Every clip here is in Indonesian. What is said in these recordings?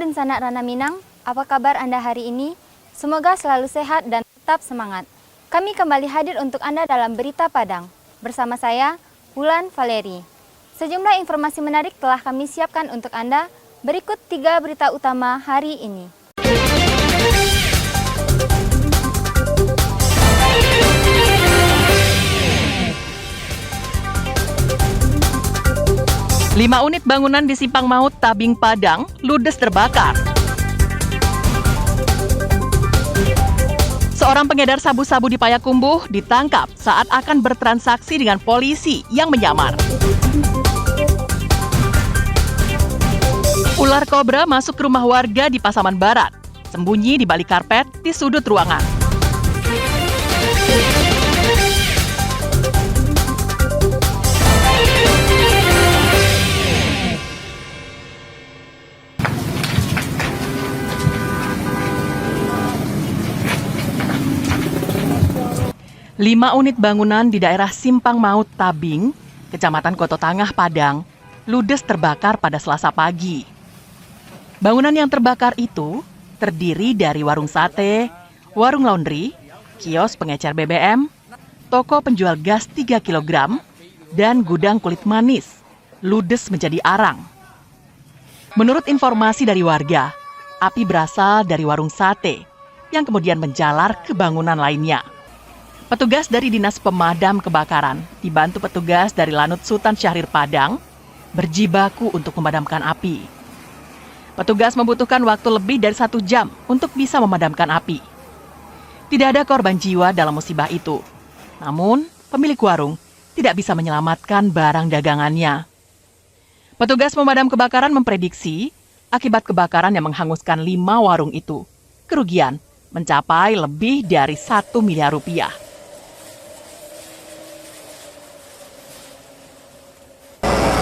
dan sanak Rana Minang, apa kabar Anda hari ini? Semoga selalu sehat dan tetap semangat. Kami kembali hadir untuk Anda dalam Berita Padang. Bersama saya, Wulan Valeri. Sejumlah informasi menarik telah kami siapkan untuk Anda. Berikut 3 berita utama hari ini. Lima unit bangunan di Simpang Maut, Tabing, Padang, ludes terbakar. Seorang pengedar sabu-sabu di Payakumbuh ditangkap saat akan bertransaksi dengan polisi yang menyamar. Ular kobra masuk ke rumah warga di Pasaman Barat, sembunyi di balik karpet di sudut ruangan. Lima unit bangunan di daerah Simpang Maut, Tabing, Kecamatan Koto Tangah, Padang, ludes terbakar pada Selasa pagi. Bangunan yang terbakar itu terdiri dari warung sate, warung laundry, kios pengecer BBM, toko penjual gas 3 kg, dan gudang kulit manis, ludes menjadi arang. Menurut informasi dari warga, api berasal dari warung sate yang kemudian menjalar ke bangunan lainnya. Petugas dari Dinas Pemadam Kebakaran dibantu petugas dari Lanut Sultan Syahrir Padang berjibaku untuk memadamkan api. Petugas membutuhkan waktu lebih dari 1 jam untuk bisa memadamkan api. Tidak ada korban jiwa dalam musibah itu. Namun, pemilik warung tidak bisa menyelamatkan barang dagangannya. Petugas pemadam kebakaran memprediksi akibat kebakaran yang menghanguskan 5 warung itu, kerugian mencapai lebih dari 1 miliar rupiah.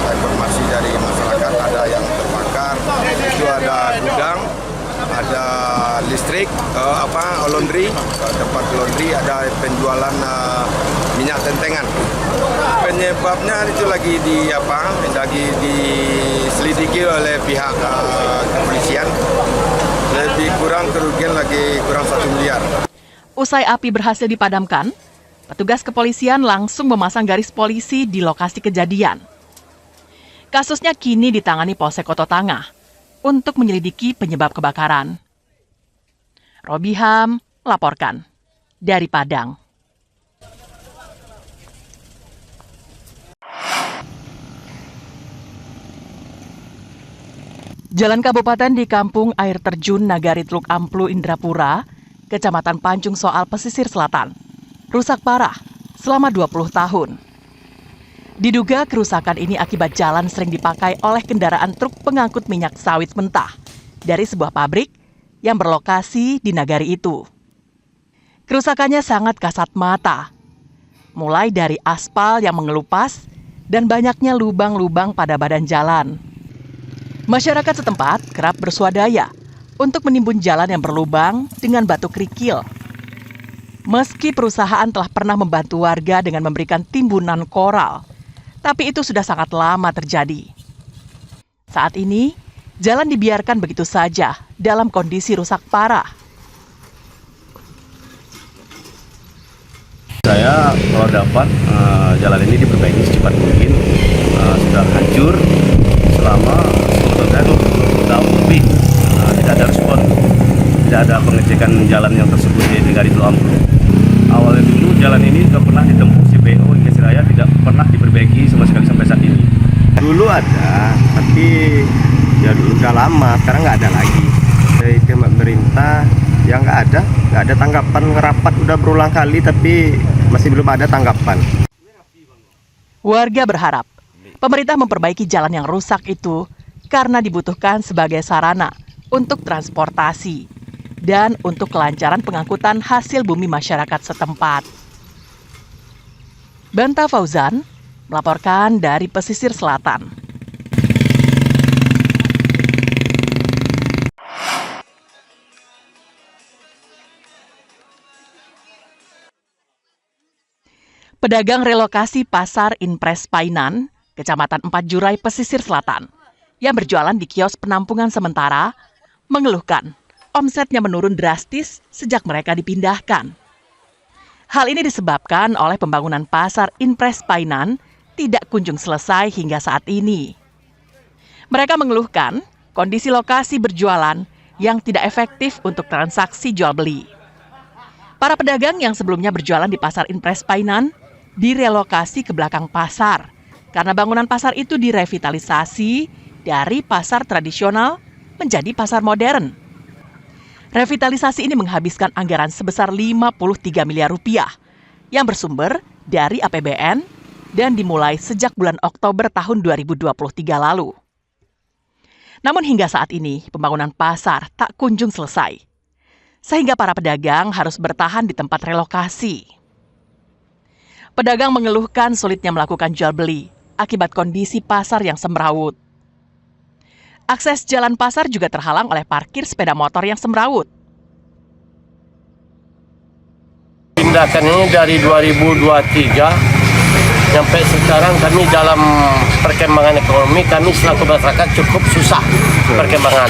Informasi dari masyarakat ada yang terbakar, itu ada gudang, ada listrik, laundry, tempat laundry, ada penjualan minyak tentengan. Penyebabnya itu lagi diselidiki oleh pihak kepolisian. Lebih kurang kerugian lagi kurang 1 miliar. Usai api berhasil dipadamkan, petugas kepolisian langsung memasang garis polisi di lokasi kejadian. Kasusnya kini ditangani Polsek Koto Tangah untuk menyelidiki penyebab kebakaran. Robiham melaporkan dari Padang. Jalan kabupaten di Kampung Air Terjun Nagari Teluk Amplu, Indrapura, Kecamatan Pancung Soal, Pesisir Selatan, rusak parah selama 20 tahun. Diduga kerusakan ini akibat jalan sering dipakai oleh kendaraan truk pengangkut minyak sawit mentah dari sebuah pabrik yang berlokasi di nagari itu. Kerusakannya sangat kasat mata, mulai dari aspal yang mengelupas dan banyaknya lubang-lubang pada badan jalan. Masyarakat setempat kerap bersuadaya untuk menimbun jalan yang berlubang dengan batu kerikil. Meski perusahaan telah pernah membantu warga dengan memberikan timbunan koral, tapi itu sudah sangat lama terjadi. Saat ini, jalan dibiarkan begitu saja dalam kondisi rusak parah. Saya kalau dapat jalan ini diperbaiki secepat mungkin. Sudah hancur selama sebetulnya 20 tahun lebih. Tidak ada respon, tidak ada pengecekan jalan yang tersebut di Nagari Teluk Amplu. Awalnya dulu jalan ini sudah pernah ditempuh CPO hingga Siraya, tidak pernah diperbaiki sama sekali sampai saat ini. Dulu ada, tapi ya dulu udah lama, sekarang nggak ada lagi. Dari pemerintah yang nggak ada tanggapan, ngerapat udah berulang kali tapi masih belum ada tanggapan. Warga berharap pemerintah memperbaiki jalan yang rusak itu karena dibutuhkan sebagai sarana untuk transportasi dan untuk kelancaran pengangkutan hasil bumi masyarakat setempat. Banta Fauzan melaporkan dari Pesisir Selatan. Pedagang relokasi Pasar Inpres Painan, Kecamatan 4 Jurai, Pesisir Selatan, yang berjualan di kios penampungan sementara, mengeluhkan omsetnya menurun drastis sejak mereka dipindahkan. Hal ini disebabkan oleh pembangunan pasar Impres Painan tidak kunjung selesai hingga saat ini. Mereka mengeluhkan kondisi lokasi berjualan yang tidak efektif untuk transaksi jual beli. Para pedagang yang sebelumnya berjualan di pasar Impres Painan direlokasi ke belakang pasar karena bangunan pasar itu direvitalisasi dari pasar tradisional menjadi pasar modern. Revitalisasi ini menghabiskan anggaran sebesar 53 miliar rupiah yang bersumber dari APBN dan dimulai sejak bulan Oktober tahun 2023 lalu. Namun hingga saat ini pembangunan pasar tak kunjung selesai, sehingga para pedagang harus bertahan di tempat relokasi. Pedagang mengeluhkan sulitnya melakukan jual beli akibat kondisi pasar yang semrawut. Akses jalan pasar juga terhalang oleh parkir sepeda motor yang semrawut. Tindakan ini dari 2023 sampai sekarang kami dalam perkembangan ekonomi, kami selaku masyarakat cukup susah perkembangan.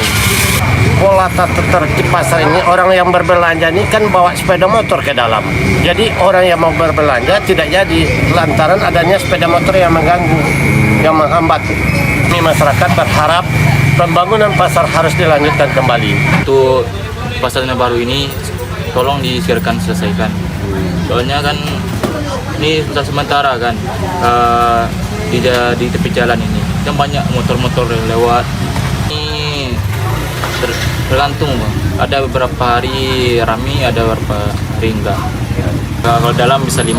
Pola tata tertib pasar ini, orang yang berbelanja ini kan bawa sepeda motor ke dalam. Jadi orang yang mau berbelanja tidak jadi lantaran adanya sepeda motor yang mengganggu, yang menghambat. Ini masyarakat berharap pembangunan pasar harus dilanjutkan kembali. Untuk pasar yang baru ini tolong disegerakan selesaikan. Soalnya kan ini pusat sementara kan di tepi jalan ini kan banyak motor-motor lewat. Ini tergantung Bang. Ada beberapa hari rame, ada beberapa hari enggak. Kalau dalam bisa 5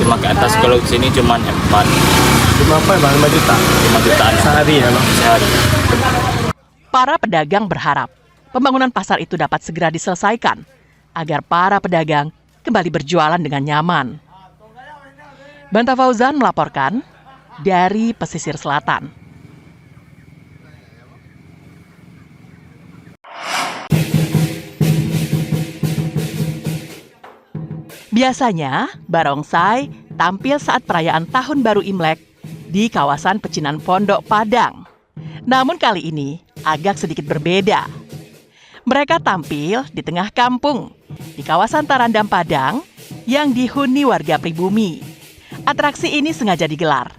ke atas, kalau sini cuma 4. Cuma apa ya Bang? 5 juta? 5 jutaan Sehari ya Bang? sehari. Para pedagang berharap pembangunan pasar itu dapat segera diselesaikan agar para pedagang kembali berjualan dengan nyaman. Banta Fauzan melaporkan dari pesisir selatan. Biasanya, barongsai tampil saat perayaan Tahun Baru Imlek di kawasan Pecinan Pondok Padang. Namun kali ini agak sedikit berbeda. Mereka tampil di tengah kampung, di kawasan Tarandam Padang yang dihuni warga pribumi. Atraksi ini sengaja digelar.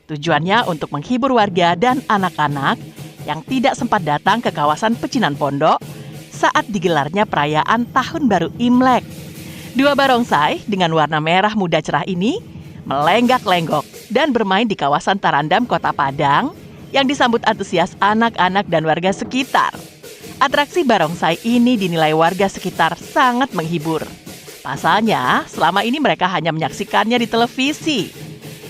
Tujuannya untuk menghibur warga dan anak-anak yang tidak sempat datang ke kawasan Pecinan Pondok saat digelarnya perayaan Tahun Baru Imlek. 2 barongsai dengan warna merah muda cerah ini melenggak-lenggok dan bermain di kawasan Tarandam, Kota Padang yang disambut antusias anak-anak dan warga sekitar. Atraksi barongsai ini dinilai warga sekitar sangat menghibur. Pasalnya, selama ini mereka hanya menyaksikannya di televisi.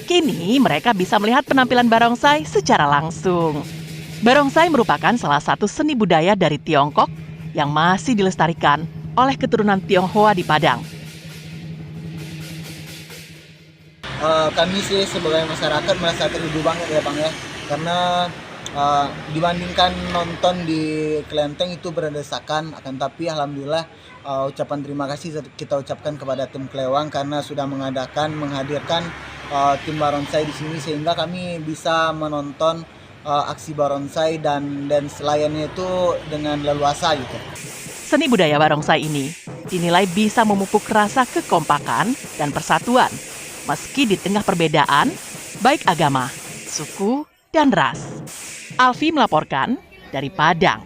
Kini mereka bisa melihat penampilan barongsai secara langsung. Barongsai merupakan salah satu seni budaya dari Tiongkok yang masih dilestarikan oleh keturunan Tionghoa di Padang. Kami sih sebagai masyarakat merasa terhibur banget ya Bang ya, karena dibandingkan nonton di kelenteng itu berdesakan, akan tapi alhamdulillah ucapan terima kasih kita ucapkan kepada tim Klewang karena sudah menghadirkan tim barongsai di sini sehingga kami bisa menonton aksi barongsai dan selayannya itu dengan leluasa gitu. Seni budaya barongsai ini dinilai bisa memupuk rasa kekompakan dan persatuan meski di tengah perbedaan baik agama, suku, dan ras. Alfi melaporkan dari Padang.